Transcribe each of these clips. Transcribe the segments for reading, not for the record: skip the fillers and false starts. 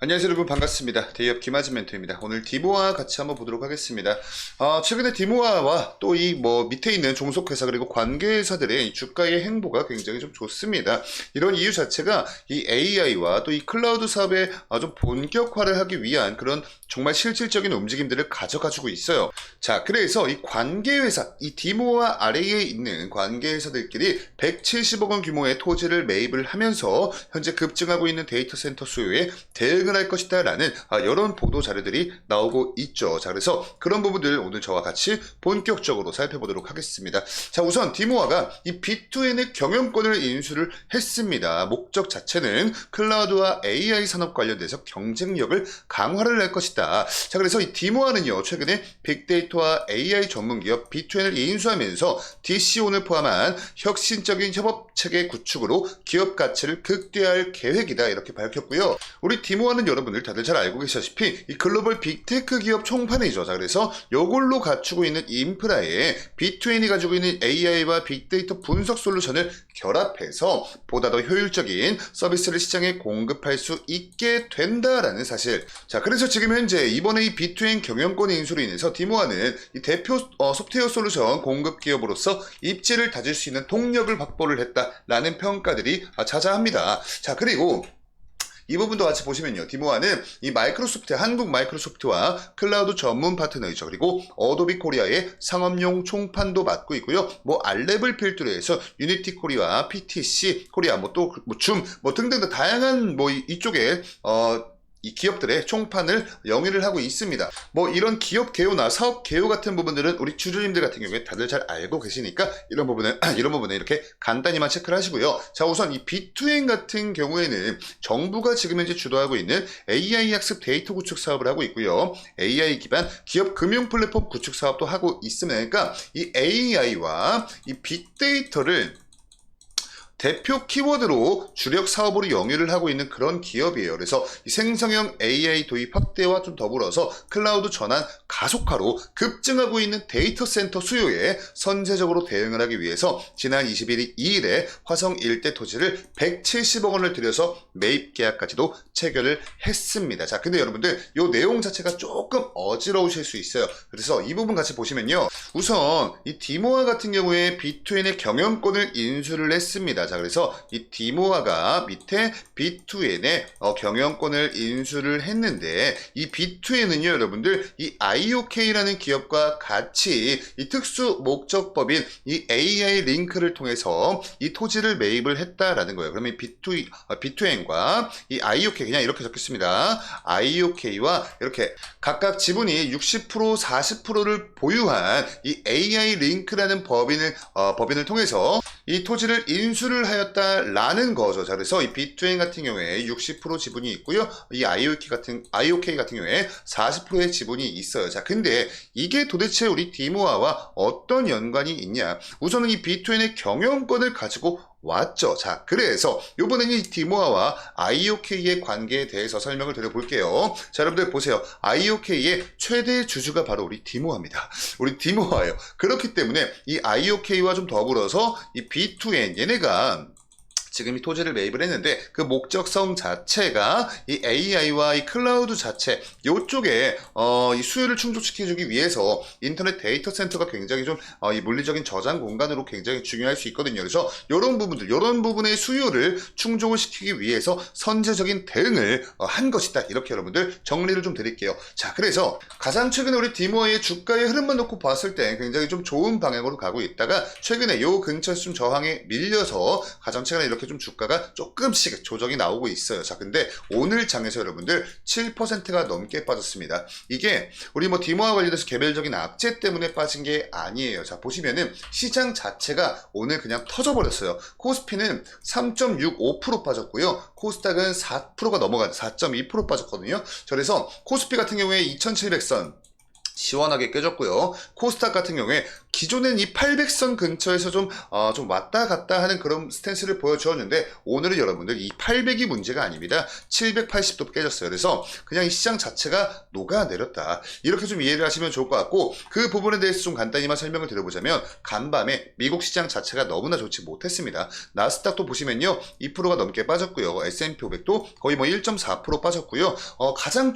안녕하세요 여러분, 반갑습니다. 대기업 김하진 멘토입니다. 오늘 디모아 같이 한번 보도록 하겠습니다. 최근에 디모아와 또 이 밑에 있는 종속회사 그리고 관계회사들의 주가의 행보가 굉장히 좀 좋습니다. 이런 이유 자체가 이 AI와 또 이 클라우드 사업의 좀 본격화를 하기 위한 그런 정말 실질적인 움직임들을 가져가지고 있어요. 자, 그래서 이 관계회사, 이 디모아 아래에 있는 관계회사들끼리 170억 원 규모의 토지를 매입을 하면서 현재 급증하고 있는 데이터 센터 수요에 대응을 할 것이다 라는 이런 보도 자료들이 나오고 있죠. 자, 그래서 그런 부분들 오늘 저와 같이 본격적으로 살펴보도록 하겠습니다. 자, 우선 디모아가 이 B2N의 경영권을 인수를 했습니다. 목적 자체는 클라우드와 AI 산업 관련돼서 경쟁력을 강화를 할 것이다. 자, 그래서 이 디모아는요, 최근에 빅데이터와 AI 전문기업 B2N을 인수하면서 DCO를 포함한 혁신적인 협업체계 구축으로 기업 가치를 극대화할 계획이다, 이렇게 밝혔고요. 우리 디모아는 여러분들 다들 잘 알고 계시다시피 이 글로벌 빅테크 기업 총판이죠. 자, 그래서 요걸로 갖추고 있는 인프라에 B2N이 가지고 있는 AI와 빅데이터 분석 솔루션을 결합해서 보다 더 효율적인 서비스를 시장에 공급할 수 있게 된다라는 사실. 자, 그래서 지금 현재 이번에 이 B2N 경영권 인수로 인해서 디모아는 이 대표 소프트웨어 솔루션 공급 기업으로서 입지를 다질 수 있는 동력을 확보를 했다라는 평가들이 자자합니다. 자, 그리고 이 부분도 같이 보시면요, 디모아는 이 마이크로소프트, 한국 마이크로소프트와 클라우드 전문 파트너이죠. 그리고 어도비 코리아의 상업용 총판도 맡고 있고요. 알랩을 필두로 해서 유니티 코리아, PTC 코리아, 줌, 등등 다양한 이쪽에 이 기업들의 총판을 영위를 하고 있습니다. 이런 기업 개요나 사업 개요 같은 부분들은 우리 주주님들 같은 경우에 다들 잘 알고 계시니까 이런 부분은 이렇게 간단히만 체크를 하시고요. 자, 우선 이 B2N 같은 경우에는 정부가 지금 현재 주도하고 있는 AI 학습 데이터 구축 사업을 하고 있고요. AI 기반 기업 금융 플랫폼 구축 사업도 하고 있으니까 이 AI와 이 빅데이터를 대표 키워드로 주력 사업으로 영위를 하고 있는 그런 기업이에요. 그래서 이 생성형 AI 도입 확대와 좀 더불어서 클라우드 전환 가속화로 급증하고 있는 데이터 센터 수요에 선제적으로 대응을 하기 위해서 지난 2일에 화성 일대 토지를 170억 원을 들여서 매입 계약까지도 체결을 했습니다. 자, 근데 여러분들 이 내용 자체가 조금 어지러우실 수 있어요. 그래서 이 부분 같이 보시면요, 우선 이 디모아 같은 경우에 B2N의 경영권을 인수를 했습니다. 자, 그래서 이 디모아가 밑에 B2N의 경영권을 인수를 했는데, 이 B2N은요 여러분들 이 IOK라는 기업과 같이 이 특수 목적법인 이 AI 링크를 통해서 이 토지를 매입을 했다라는 거예요. 그러면 B2N과 이 IOK, 그냥 이렇게 적겠습니다. IOK와 이렇게 각각 지분이 60%, 40%를 보유한 이 AI 링크라는 법인을 통해서 이 토지를 인수를 하였다라는 거죠. 자, 그래서 이 B2N 같은 경우에 60% 지분이 있고요. 이 IOK 같은 경우에 40%의 지분이 있어요. 자, 근데 이게 도대체 우리 디모아와 어떤 연관이 있냐? 우선은 이 B2N의 경영권을 가지고 왔죠. 자, 그래서 이번에는 이 디모아와 IOK의 관계에 대해서 설명을 드려볼게요. 자, 여러분들 보세요. IOK의 최대 주주가 바로 우리 디모아입니다. 우리 디모아예요. 그렇기 때문에 이 IOK와 좀 더불어서 이 B2N, 얘네가 지금 이 토지를 매입을 했는데 그 목적성 자체가 이 AI와 이 클라우드 자체 요쪽에 이 수요를 충족시켜주기 위해서 인터넷 데이터 센터가 굉장히 좀 이 물리적인 저장 공간으로 굉장히 중요할 수 있거든요. 그래서 이런 부분의 수요를 충족을 시키기 위해서 선제적인 대응을 한 것이다. 이렇게 여러분들 정리를 좀 드릴게요. 자, 그래서 가장 최근에 우리 디모아의 주가의 흐름만 놓고 봤을 때 굉장히 좀 좋은 방향으로 가고 있다가 최근에 요 근처에서 좀 저항에 밀려서 가장 최근에 이렇게 좀 주가가 조금씩 조정이 나오고 있어요. 자, 근데 오늘 장에서 여러분들 7%가 넘게 빠졌습니다. 이게 우리 디모아 관련해서 개별적인 악재 때문에 빠진 게 아니에요. 자, 보시면은 시장 자체가 오늘 그냥 터져버렸어요. 코스피는 3.65% 빠졌고요. 코스닥은 4%가 넘어간 4.2% 빠졌거든요. 그래서 코스피 같은 경우에 2700선, 시원하게 깨졌고요. 코스닥 같은 경우에 기존엔 이 800선 근처에서 좀 왔다 갔다 하는 그런 스탠스를 보여주었는데 오늘은 여러분들 이 800이 문제가 아닙니다. 780도 깨졌어요. 그래서 그냥 이 시장 자체가 녹아내렸다. 이렇게 좀 이해를 하시면 좋을 것 같고 그 부분에 대해서 좀 간단히만 설명을 드려보자면 간밤에 미국 시장 자체가 너무나 좋지 못했습니다. 나스닥도 보시면요. 2%가 넘게 빠졌고요. S&P 500도 거의 뭐 1.4% 빠졌고요. 가장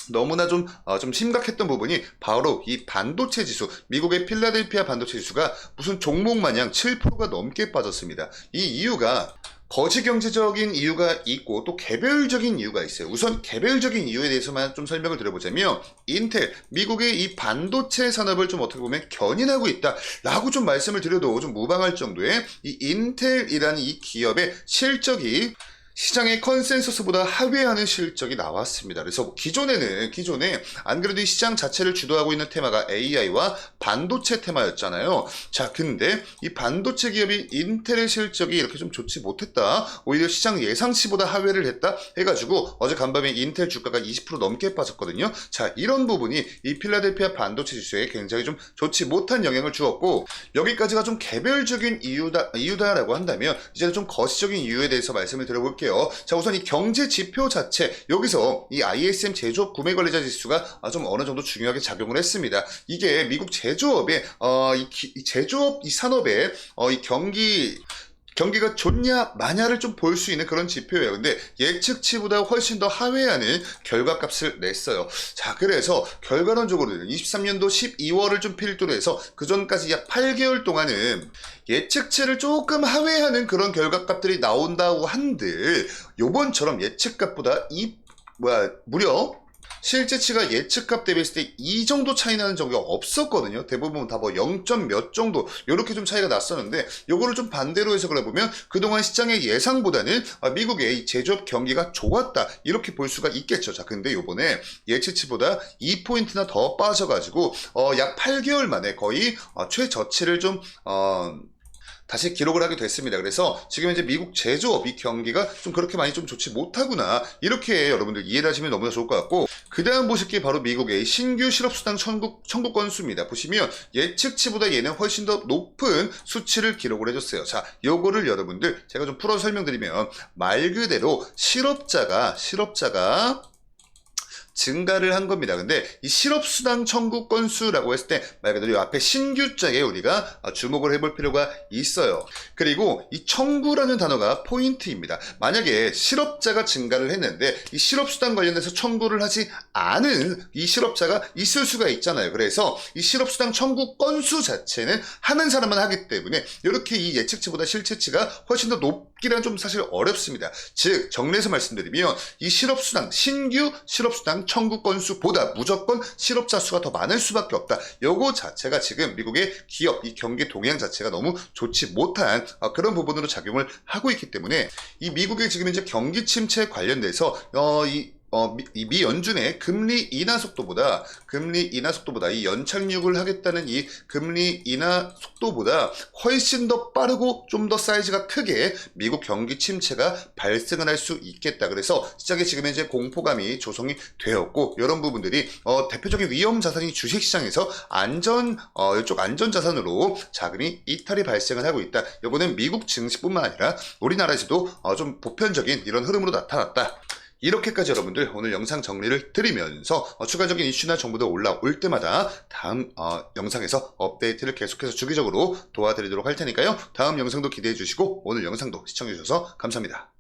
너무나 좀 심각했던 부분이 바로 이 반도체 지수, 미국의 필라델피아 반도체 지수가 무슨 종목 마냥 7%가 넘게 빠졌습니다. 이 이유가 거시 경제적인 이유가 있고 또 개별적인 이유가 있어요. 우선 개별적인 이유에 대해서만 좀 설명을 드려보자면 인텔, 미국의 이 반도체 산업을 좀 어떻게 보면 견인하고 있다라고 좀 말씀을 드려도 좀 무방할 정도의 이 인텔이라는 이 기업의 실적이 시장의 컨센서스보다 하회하는 실적이 나왔습니다. 그래서 기존에 안 그래도 이 시장 자체를 주도하고 있는 테마가 AI와 반도체 테마였잖아요. 자, 근데 이 반도체 기업이 인텔의 실적이 이렇게 좀 좋지 못했다. 오히려 시장 예상치보다 하회를 했다 해가지고 어제 간밤에 인텔 주가가 20% 넘게 빠졌거든요. 자, 이런 부분이 이 필라델피아 반도체 지수에 굉장히 좀 좋지 못한 영향을 주었고 여기까지가 좀 개별적인 이유다라고 한다면 이제는 좀 거시적인 이유에 대해서 말씀을 드려볼게요. 자, 우선 이 경제 지표 자체 여기서 이 ISM 제조업 구매 관리자 지수가 좀 어느 정도 중요하게 작용을 했습니다. 이게 미국 제조업의 이 제조업 이 산업의 이 경기가 좋냐 마냐를 좀 볼 수 있는 그런 지표예요. 근데 예측치보다 훨씬 더 하회하는 결과값을 냈어요. 자, 그래서 결과론적으로는 23년도 12월을 좀 필두로 해서 그 전까지 약 8개월 동안은 예측치를 조금 하회하는 그런 결과값들이 나온다고 한들 요번처럼 예측값보다 무려 실제치가 예측값 대비했을 때 이 정도 차이 나는 경우가 없었거든요. 대부분 다 뭐 0. 몇 정도 이렇게 좀 차이가 났었는데 요거를 좀 반대로 해석을 해보면 그동안 시장의 예상보다는 미국의 제조업 경기가 좋았다 이렇게 볼 수가 있겠죠. 자, 근데 요번에 예측치보다 2포인트나 더 빠져가지고 약 8개월 만에 거의 최저치를 좀 다시 기록을 하게 됐습니다. 그래서 지금 이제 미국 제조업 이 경기가 좀 그렇게 많이 좀 좋지 못하구나 이렇게 여러분들 이해를 하시면 너무나 좋을 것 같고 그 다음 보실 게 바로 미국의 신규 실업수당 청구 건수입니다. 보시면 예측치보다 얘는 훨씬 더 높은 수치를 기록을 해줬어요. 자, 요거를 여러분들 제가 좀 풀어 설명드리면 말 그대로 실업자가 증가를 한 겁니다. 근데 이 실업수당 청구 건수라고 했을 때 말 그대로 이 앞에 신규자에 우리가 주목을 해볼 필요가 있어요. 그리고 이 청구라는 단어가 포인트입니다. 만약에 실업자가 증가를 했는데 이 실업수당 관련해서 청구를 하지 않은 이 실업자가 있을 수가 있잖아요. 그래서 이 실업수당 청구 건수 자체는 하는 사람만 하기 때문에 이렇게 이 예측치보다 실제치가 훨씬 더 높기란 좀 사실 어렵습니다. 즉 정리해서 말씀드리면 이 실업수당 신규 실업수당 청구 건수보다 무조건 실업자 수가 더 많을 수밖에 없다. 요거 자체가 지금 미국의 기업 이 경기 동향 자체가 너무 좋지 못한 그런 부분으로 작용을 하고 있기 때문에 이 미국의 지금 이제 경기 침체 관련돼서 미 연준의 금리 인하 속도보다 이 연착륙을 하겠다는 이 금리 인하 속도보다 훨씬 더 빠르고 좀 더 사이즈가 크게 미국 경기 침체가 발생을 할 수 있겠다. 그래서 시장에 지금 이제 공포감이 조성이 되었고 이런 부분들이 대표적인 위험 자산이 주식시장에서 이쪽 안전 자산으로 자금이 이탈이 발생을 하고 있다. 이거는 미국 증시뿐만 아니라 우리나라에서도 좀 보편적인 이런 흐름으로 나타났다. 이렇게까지 여러분들 오늘 영상 정리를 드리면서 추가적인 이슈나 정보들 올라올 때마다 다음 영상에서 업데이트를 계속해서 주기적으로 도와드리도록 할 테니까요. 다음 영상도 기대해 주시고 오늘 영상도 시청해 주셔서 감사합니다.